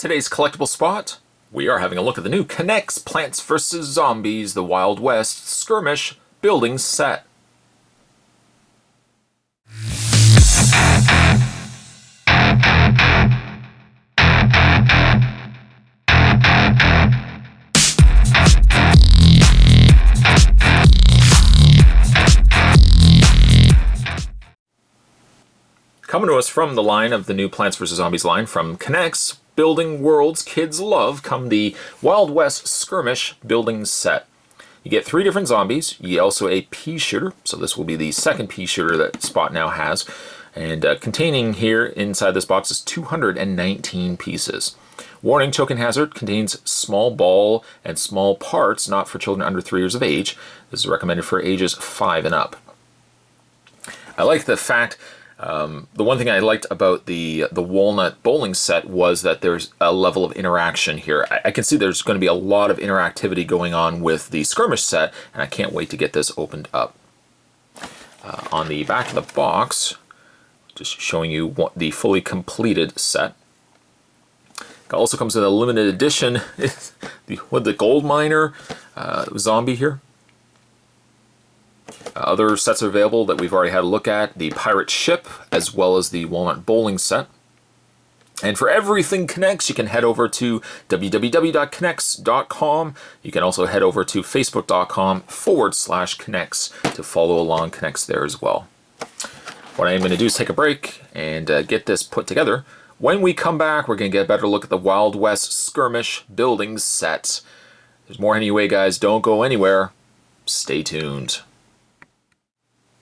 Today's collectible spot, we are having a look at the new K'NEX Plants vs. Zombies, the Wild West Skirmish building set. Coming to us from the line of the new Plants vs. Zombies line from K'NEX, Building Worlds Kids Love, come the Wild West Skirmish building set. You get 3 different zombies. You get also a Pea Shooter, so this will be the second Pea Shooter that Spot now has. And containing here inside this box is 219 pieces. Warning, choking hazard, contains small ball and small parts, not for children under 3 years of age. This is recommended for ages 5 and up. I like the fact the one thing I liked about the walnut bowling set was that there's a level of interaction here. I can see there's going to be a lot of interactivity going on with the Skirmish set, and I can't wait to get this opened up. On the back of the box, just showing you what the fully completed set. It also comes with a limited edition, the gold miner zombie here. Other sets are available that we've already had a look at, the pirate ship, as well as the walnut bowling set. And for everything K'NEX, you can head over to www.knex.com. You can also head over to facebook.com/K'NEX to follow along K'NEX there as well. What I am going to do is take a break and get this put together. When we come back, we're going to get a better look at the Wild West Skirmish building set. There's more anyway, guys. Don't go anywhere. Stay tuned.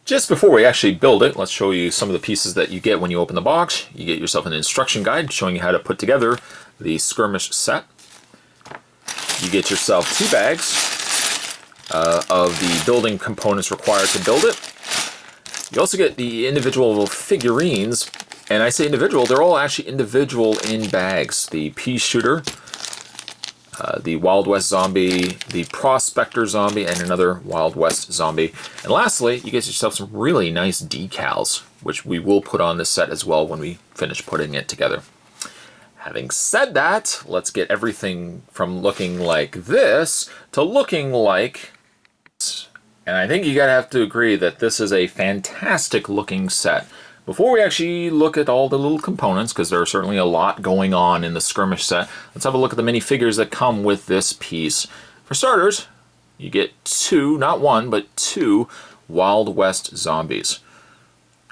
Just before we actually build it, let's show you some of the pieces that you get when you open the box. You get yourself an instruction guide showing you how to put together the Skirmish set. You get yourself 2 bags of the building components required to build it. You also get the individual figurines, and I say individual, they're all actually individual in bags. The Pea Shooter, the Wild West zombie, the Prospector zombie, and another Wild West zombie. And lastly, you get yourself some really nice decals, which we will put on this set as well when we finish putting it together. Having said that, let's get everything from looking like this to looking like... And I think you gotta have to agree that this is a fantastic looking set. Before we actually look at all the little components, because there are certainly a lot going on in the Skirmish set, let's have a look at the minifigures that come with this piece. For starters, you get 2, not 1, but 2 Wild West zombies.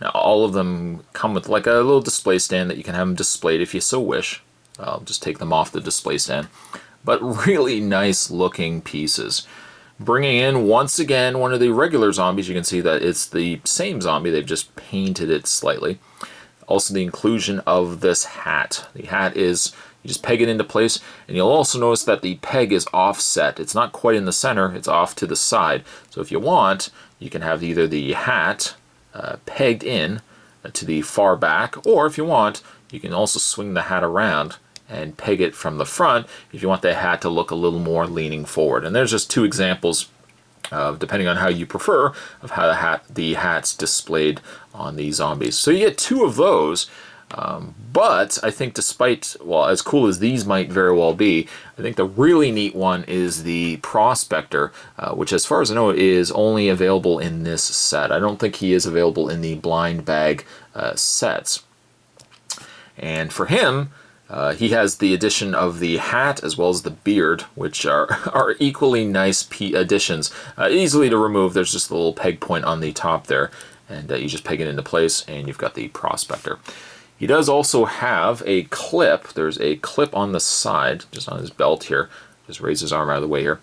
Now, all of them come with like a little display stand that you can have them displayed if you so wish. I'll just take them off the display stand. But really nice looking pieces. Bringing in, once again, one of the regular zombies. You can see that it's the same zombie, they've just painted it slightly. Also the inclusion of this hat. The hat is, you just peg it into place, and you'll also notice that the peg is offset. It's not quite in the center, it's off to the side. So if you want, you can have either the hat pegged in to the far back, or if you want, you can also swing the hat around and peg it from the front if you want the hat to look a little more leaning forward. And there's just 2 examples, depending on how you prefer, of how the hat's displayed on the zombies. So you get 2 of those, but I think despite, well, as cool as these might very well be, I think the really neat one is the Prospector, which as far as I know is only available in this set. I don't think he is available in the blind bag sets. And for him, he has the addition of the hat as well as the beard, which are equally nice additions. Easily to remove, there's just a little peg point on the top there, and you just peg it into place, and you've got the Prospector. He does also have a clip. There's a clip on the side, just on his belt here. Just raise his arm out of the way here,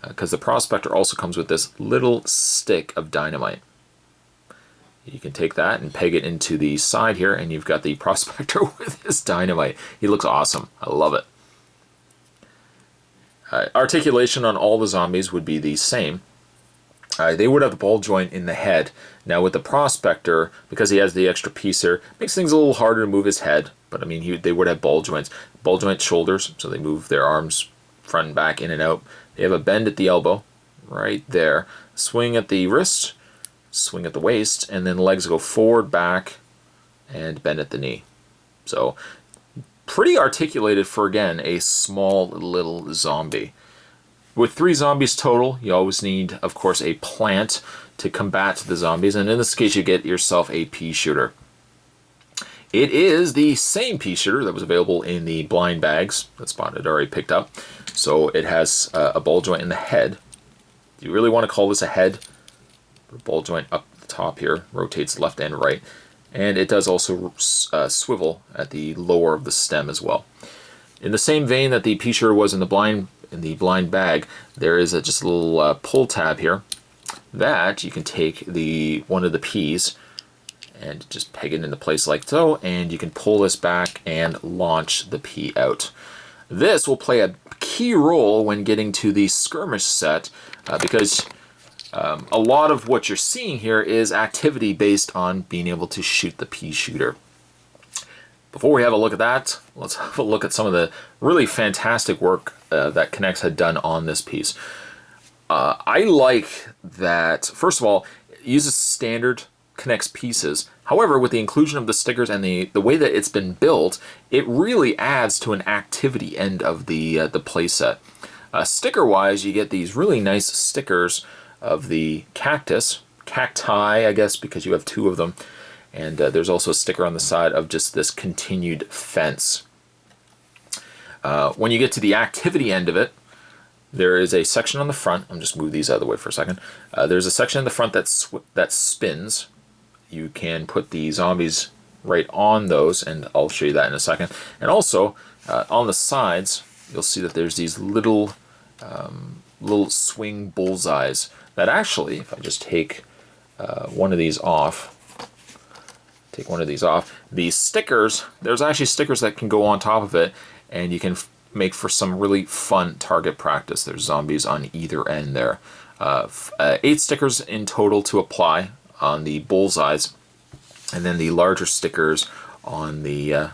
because the Prospector also comes with this little stick of dynamite. You can take that and peg it into the side here, and you've got the Prospector with his dynamite. He looks awesome. I love it. Articulation on all the zombies would be the same. They would have the ball joint in the head. Now with the Prospector, because he has the extra piece here, makes things a little harder to move his head. But I mean, they would have ball joints. Ball joint shoulders, so they move their arms front and back, in and out. They have a bend at the elbow, right there. Swing at the wrist. Swing at the waist, and then legs go forward, back, and bend at the knee. So pretty articulated for, again, a small little zombie. With 3 zombies total, you always need, of course, a plant to combat the zombies, and in this case you get yourself a Pea Shooter. It is the same Pea Shooter that was available in the blind bags that Spot had already picked up. So it has a ball joint in the head. Do you really want to call this a head? The ball joint up the top here rotates left and right. And it does also swivel at the lower of the stem as well. In the same vein that the Pea Shooter was in the blind bag, there is just a little pull tab here that you can take one of the peas and just peg it into place like so, and you can pull this back and launch the pea out. This will play a key role when getting to the Skirmish set because a lot of what you're seeing here is activity based on being able to shoot the Pea Shooter. Before we have a look at that, let's have a look at some of the really fantastic work that K'NEX had done on this piece. I like that, first of all, it uses standard K'NEX pieces. However, with the inclusion of the stickers and the way that it's been built, it really adds to an activity end of the playset. Sticker-wise, you get these really nice stickers of the cacti, I guess, because you have 2 of them. And there's also a sticker on the side of just this continued fence. When you get to the activity end of it, there is a section on the front. I'm just move these out of the way for a second. There's a section in the front that spins. You can put the zombies right on those, and I'll show you that in a second. And also, on the sides, you'll see that there's these little swing bullseyes that actually, if I just take one of these off, these stickers, there's actually stickers that can go on top of it, and you can make for some really fun target practice. There's zombies on either end there. 8 stickers in total to apply on the bullseyes, and then the larger stickers on the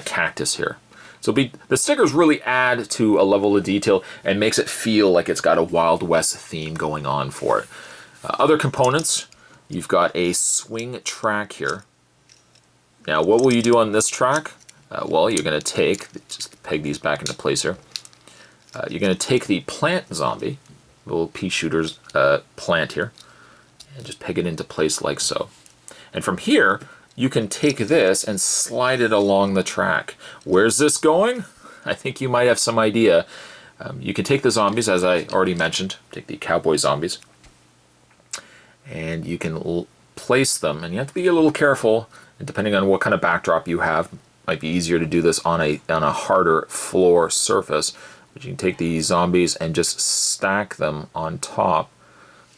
cactus here. So the stickers really add to a level of detail and makes it feel like it's got a Wild West theme going on for it. Other components, you've got a swing track here. Now, what will you do on this track? Well, you're going to just peg these back into place here. You're going to take the plant zombie, little Pea Shooter's plant here, and just peg it into place like so. And from here, you can take this and slide it along the track. Where's this going? I think you might have some idea. You can take the zombies, as I already mentioned, take the cowboy zombies, and you can place them, and you have to be a little careful, and depending on what kind of backdrop you have, it might be easier to do this on a harder floor surface. But you can take the zombies and just stack them on top,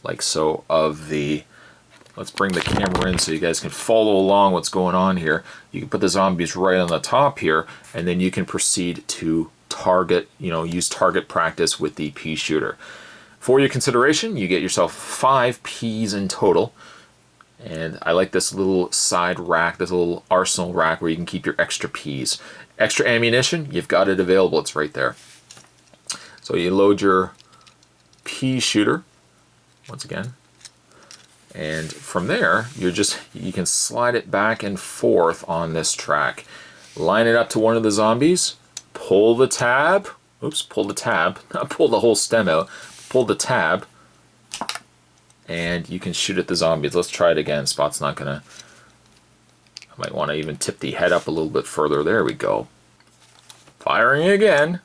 like so, of the... Let's bring the camera in so you guys can follow along what's going on here. You can put the zombies right on the top here, and then you can proceed to target, use target practice with the Pea Shooter. For your consideration, you get yourself 5 peas in total. And I like this little side rack, this little arsenal rack where you can keep your extra peas. Extra ammunition, you've got it available, it's right there. So you load your Pea Shooter, once again. And from there, you can slide it back and forth on this track. Line it up to one of the zombies, pull the tab, not pull the whole stem out, pull the tab, and you can shoot at the zombies. Let's try it again. Spot's not gonna, I might want to even tip the head up a little bit further. There we go. Firing again.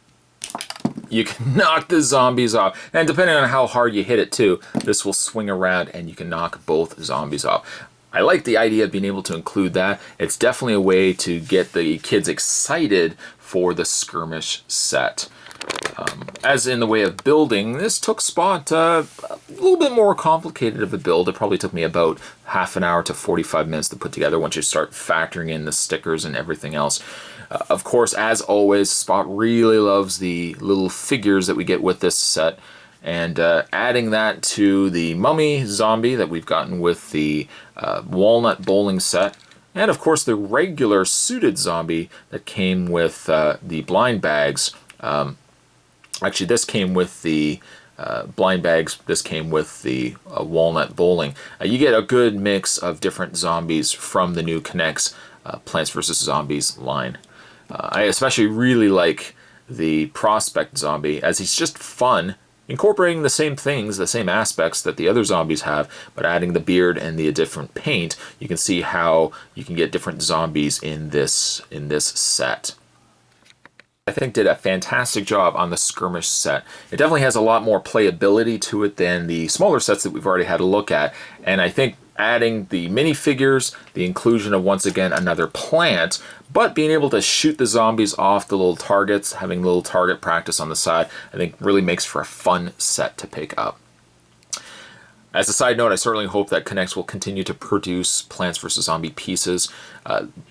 You can knock the zombies off. And depending on how hard you hit it too, this will swing around and you can knock both zombies off. I like the idea of being able to include that. It's definitely a way to get the kids excited for the Skirmish set. As in the way of building, this took Spot a little bit more complicated of a build. It probably took me about half an hour to 45 minutes to put together once you start factoring in the stickers and everything else. Of course, as always, Spot really loves the little figures that we get with this set, and adding that to the mummy zombie that we've gotten with the walnut bowling set, and of course the regular suited zombie that came with the blind bags. Actually, this came with the blind bags, this came with the walnut bowling. You get a good mix of different zombies from the new K'NEX Plants vs. Zombies line. I especially really like the Prospect zombie, as he's just fun, incorporating the same things, the same aspects that the other zombies have, but adding the beard and the different paint. You can see how you can get different zombies in this set. I think did a fantastic job on the Skirmish set. It definitely has a lot more playability to it than the smaller sets that we've already had a look at, and I think adding the minifigures, the inclusion of, once again, another plant, but being able to shoot the zombies off the little targets, having little target practice on the side, I think really makes for a fun set to pick up. As a side note, I certainly hope that K'NEX will continue to produce Plants vs. Zombie pieces.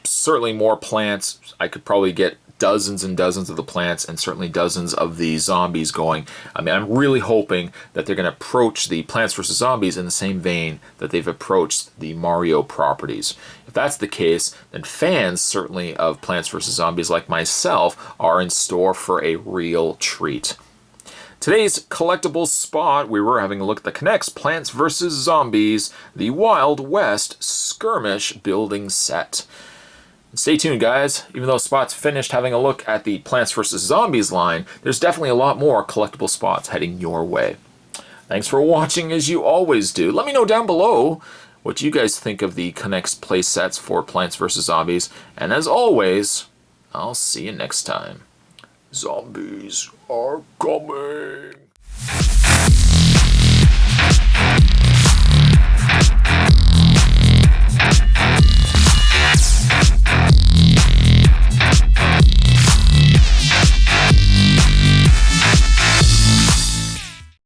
Certainly more plants. I could probably get dozens and dozens of the plants and certainly dozens of the zombies going. I mean, I'm really hoping that they're going to approach the Plants vs. Zombies in the same vein that they've approached the Mario properties. If that's the case, then fans certainly of Plants vs. Zombies like myself are in store for a real treat. Today's collectible spot, we were having a look at the K'NEX Plants vs. Zombies, the Wild West Skirmish building set. Stay tuned, guys. Even though Spot's finished having a look at the Plants vs. Zombies line, there's definitely a lot more collectible spots heading your way. Thanks for watching, as you always do. Let me know down below what you guys think of the K'NEX play sets for Plants vs. Zombies. And as always, I'll see you next time. Zombies are coming.